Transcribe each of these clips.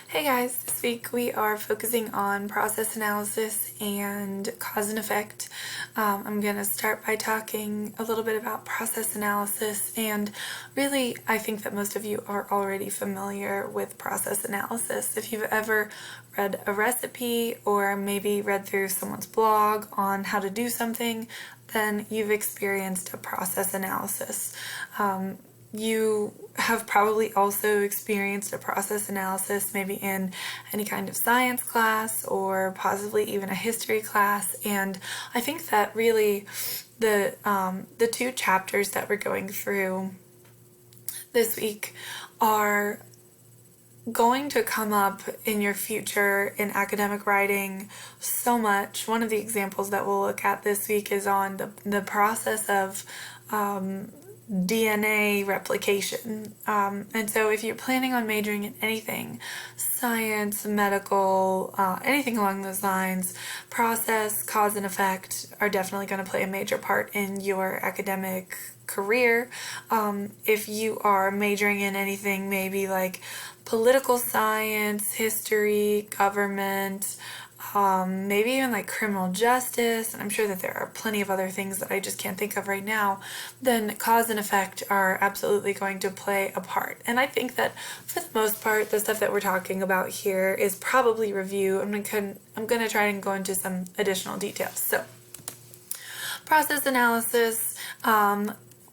Hey guys, this week we are focusing on process analysis and cause and effect. I'm going to start by talking a little bit about process analysis, and really I think that most of you are already familiar with process analysis. If you've ever read a recipe or maybe read through someone's blog on how to do something, then you've experienced a process analysis. You have probably also experienced a process analysis maybe in any kind of science class or possibly even a history class, and I think that really the two chapters that we're going through this week are going to come up in your future in academic writing so much. One of the examples that we'll look at this week is on the process of DNA replication. And so if you're planning on majoring in anything, science, medical, anything along those lines, process, cause, and effect are definitely going to play a major part in your academic career. If you are majoring in anything maybe like political science, history, government, maybe even like criminal justice, and I'm sure that there are plenty of other things that I just can't think of right now, then cause and effect are absolutely going to play a part. And I think that for the most part, the stuff that we're talking about here is probably review. I'm going to try and go into some additional details. So, process analysis,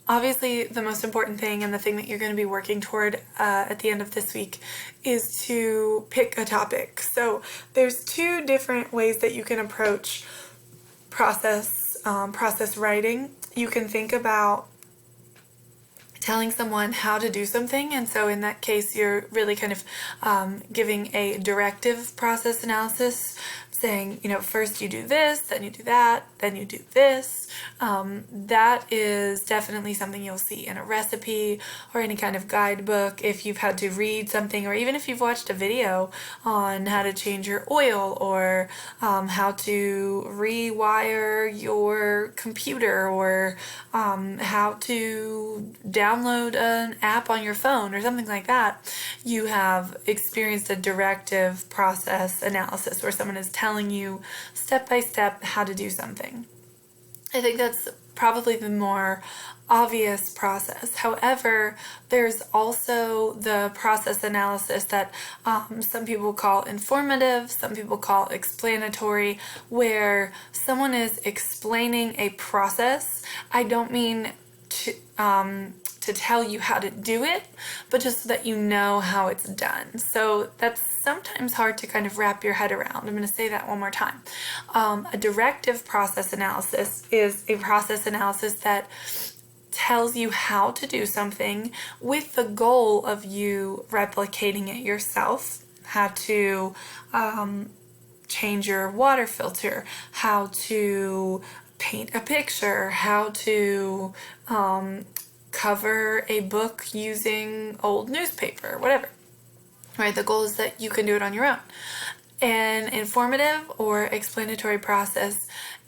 obviously, the most important thing and the thing that you're going to be working toward at the end of this week is to pick a topic. So there's two different ways that you can approach process writing. You can think about telling someone how to do something, and so in that case you're really kind of giving a directive process analysis, saying, first you do this, then you do that, then you do this. That is definitely something you'll see in a recipe or any kind of guidebook if you've had to read something, or even if you've watched a video on how to change your oil, or how to rewire your computer, or how to download an app on your phone or something like that. You have experienced a directive process analysis where someone is telling you step by step how to do something. I think that's probably the more obvious process. However, there's also the process analysis that some people call informative, some people call explanatory, where someone is explaining a process. I don't mean to tell you how to do it, but just so that you know how it's done. So that's sometimes hard to kind of wrap your head around. I'm going to say that one more time. A directive process analysis is a process analysis that tells you how to do something with the goal of you replicating it yourself. How to change your water filter, how to paint a picture, how to cover a book using old newspaper, whatever. Right? The goal is that you can do it on your own. An informative or explanatory process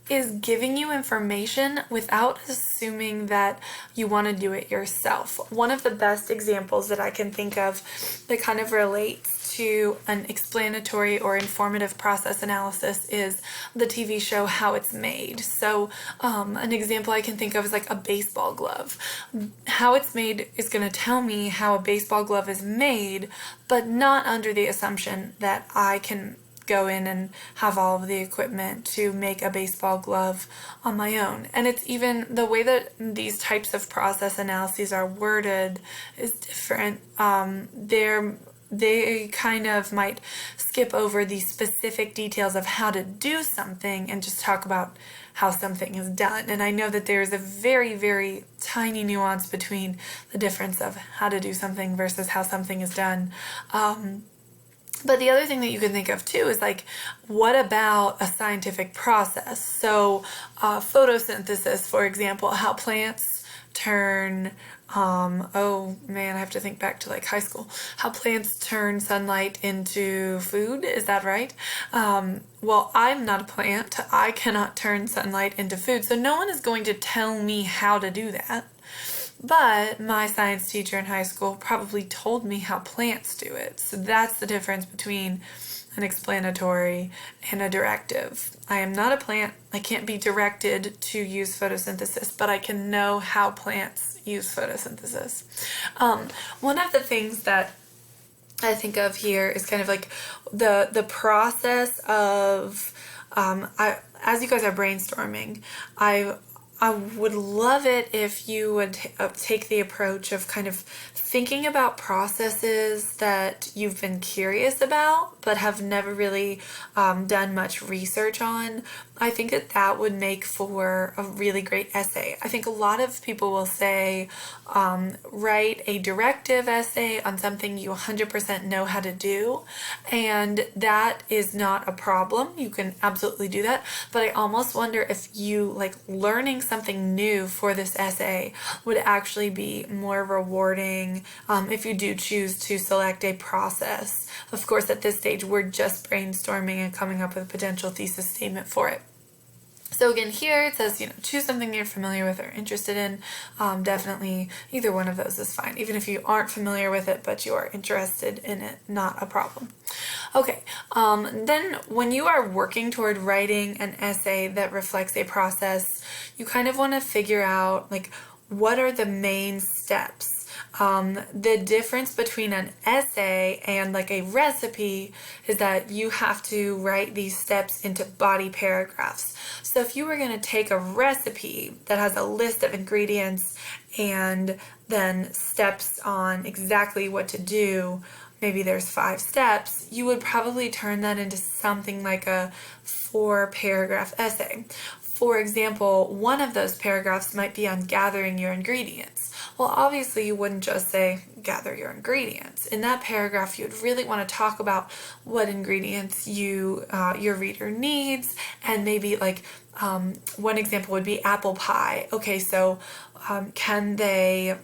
is giving you information without assuming that you want to do it yourself. One of the best examples that I can think of that kind of relates to an explanatory or informative process analysis is the TV show How It's Made. So an example I can think of is like a baseball glove. How it's made is going to tell me how a baseball glove is made, but not under the assumption that I can go in and have all of the equipment to make a baseball glove on my own. And it's even the way that these types of process analyses are worded is different. They kind of might skip over the specific details of how to do something and just talk about how something is done. And I know that there's a very, very tiny nuance between the difference of how to do something versus how something is done. But the other thing that you can think of too is like, what about a scientific process? So photosynthesis, for example, how plants turn, oh man, I have to think back to like high school, how plants turn sunlight into food, is that right? Well, I'm not a plant, I cannot turn sunlight into food, so no one is going to tell me how to do that. But my science teacher in high school probably told me how plants do it. So that's the difference between an explanatory and a directive. I am not a plant. I can't be directed to use photosynthesis, but I can know how plants use photosynthesis. One of the things that I think of here is kind of like the process of as you guys are brainstorming, I would love it if you would take the approach of kind of thinking about processes that you've been curious about but have never really done much research on. I think that would make for a really great essay. I think a lot of people will say, write a directive essay on something you 100% know how to do, and that is not a problem. You can absolutely do that, but I almost wonder if you, like, learning something new for this essay would actually be more rewarding if you do choose to select a process. Of course, at this stage, we're just brainstorming and coming up with a potential thesis statement for it. So again, here it says, choose something you're familiar with or interested in. Definitely either one of those is fine. Even if you aren't familiar with it, but you are interested in it, not a problem. Okay, then when you are working toward writing an essay that reflects a process, you kind of want to figure out, like, what are the main steps? The difference between an essay and like a recipe is that you have to write these steps into body paragraphs. So if you were going to take a recipe that has a list of ingredients and then steps on exactly what to do, maybe there's 5 steps, you would probably turn that into something like a 4-paragraph essay. For example, one of those paragraphs might be on gathering your ingredients. Well, obviously you wouldn't just say gather your ingredients. In that paragraph, you'd really want to talk about what ingredients your reader needs, and maybe like one example would be apple pie. Okay, so can they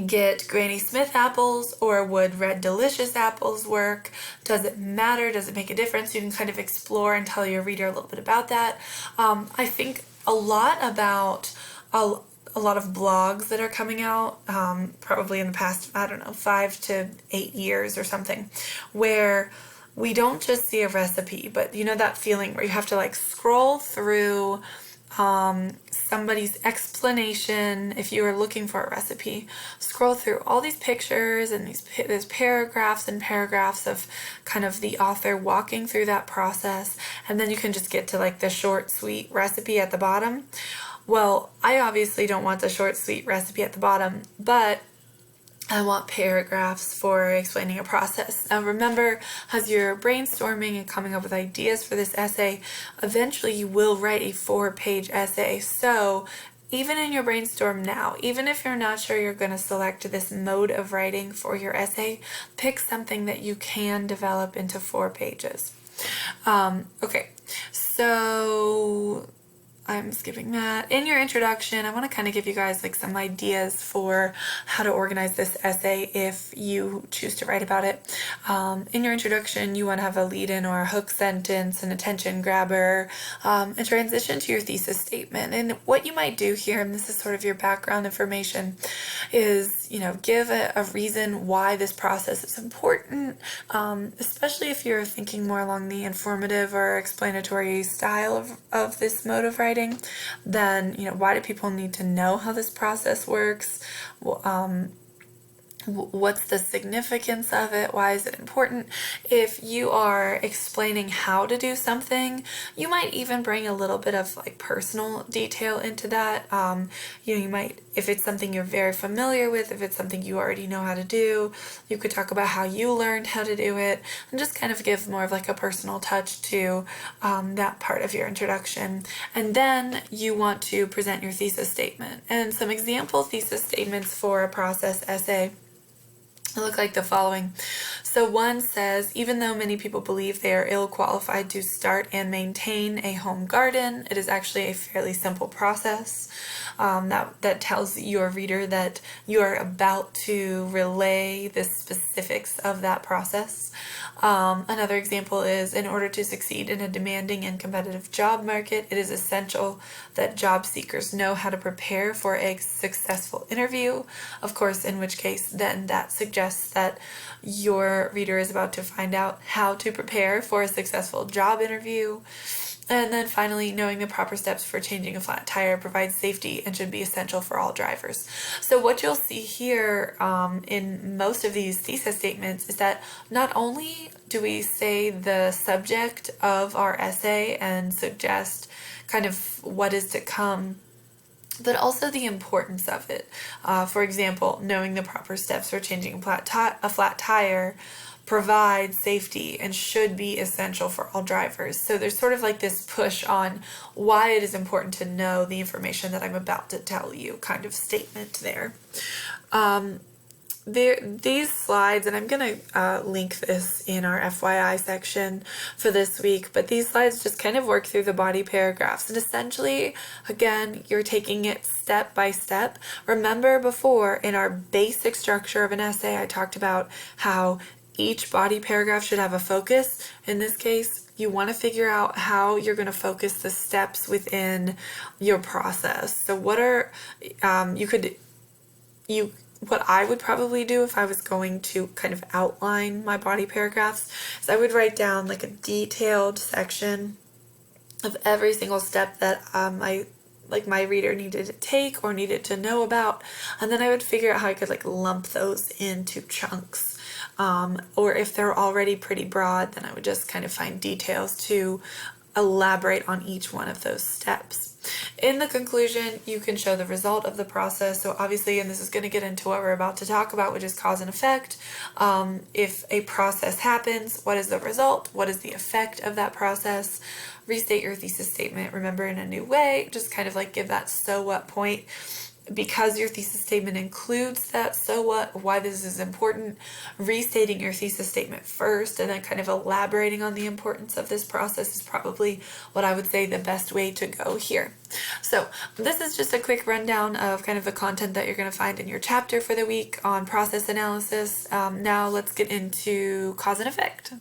get Granny Smith apples, or would Red Delicious apples work? Does it matter? Does it make a difference? You can kind of explore and tell your reader a little bit about that. I think a lot about a lot of blogs that are coming out, probably in the past, 5 to 8 years or something, where we don't just see a recipe, but that feeling where you have to like scroll through somebody's explanation. If you are looking for a recipe, scroll through all these pictures and these paragraphs and paragraphs of kind of the author walking through that process, and then you can just get to like the short, sweet recipe at the bottom. Well, I obviously don't want the short, sweet recipe at the bottom, but I want paragraphs for explaining a process. Now remember, as you're brainstorming and coming up with ideas for this essay, eventually you will write a 4-page essay. So even in your brainstorm now, even if you're not sure you're going to select this mode of writing for your essay, pick something that you can develop into 4 pages. Okay, so I'm skipping that. In your introduction, I want to kind of give you guys like some ideas for how to organize this essay if you choose to write about it. In your introduction, you want to have a lead-in or a hook sentence, an attention grabber, a transition to your thesis statement. And what you might do here, and this is sort of your background information, is, give a reason why this process is important, especially if you're thinking more along the informative or explanatory style of this mode of writing. Then, why do people need to know how this process works? What's the significance of it? Why is it important? If you are explaining how to do something, you might even bring a little bit of like personal detail into that. You might, if it's something you're very familiar with, if it's something you already know how to do, you could talk about how you learned how to do it, and just kind of give more of like a personal touch to that part of your introduction. And then you want to present your thesis statement. And some example thesis statements for a process essay look like the following. So one says, even though many people believe they are ill qualified to start and maintain a home garden, it is actually a fairly simple process. That tells your reader that you are about to relay the specifics of that process. Another example is, in order to succeed in a demanding and competitive job market, it is essential that job seekers know how to prepare for a successful interview. Of course, in which case then that suggests that your reader is about to find out how to prepare for a successful job interview. And then finally, knowing the proper steps for changing a flat tire provides safety and should be essential for all drivers. So what you'll see here in most of these thesis statements is that not only do we say the subject of our essay and suggest kind of what is to come, but also the importance of it. For example, knowing the proper steps for changing a flat tire provides safety and should be essential for all drivers. So there's sort of like this push on why it is important to know the information that I'm about to tell you kind of statement there. These slides, and I'm going to link this in our FYI section for this week, but these slides just kind of work through the body paragraphs. And essentially, again, you're taking it step by step. Remember before, in our basic structure of an essay, I talked about how each body paragraph should have a focus. In this case, you want to figure out how you're going to focus the steps within your process. So what are, what I would probably do if I was going to kind of outline my body paragraphs is I would write down like a detailed section of every single step that my reader needed to take or needed to know about, and then I would figure out how I could like lump those into chunks. Or if they're already pretty broad, then I would just kind of find details to elaborate on each one of those steps. In the conclusion, you can show the result of the process. So obviously, and this is going to get into what we're about to talk about, which is cause and effect. If a process happens, what is the result? What is the effect of that process? Restate your thesis statement, remember, in a new way. Just kind of like give that so what point. Because your thesis statement includes that so what, why this is important, restating your thesis statement first and then kind of elaborating on the importance of this process is probably what I would say the best way to go here. So this is just a quick rundown of kind of the content that you're going to find in your chapter for the week on process analysis. Now let's get into cause and effect.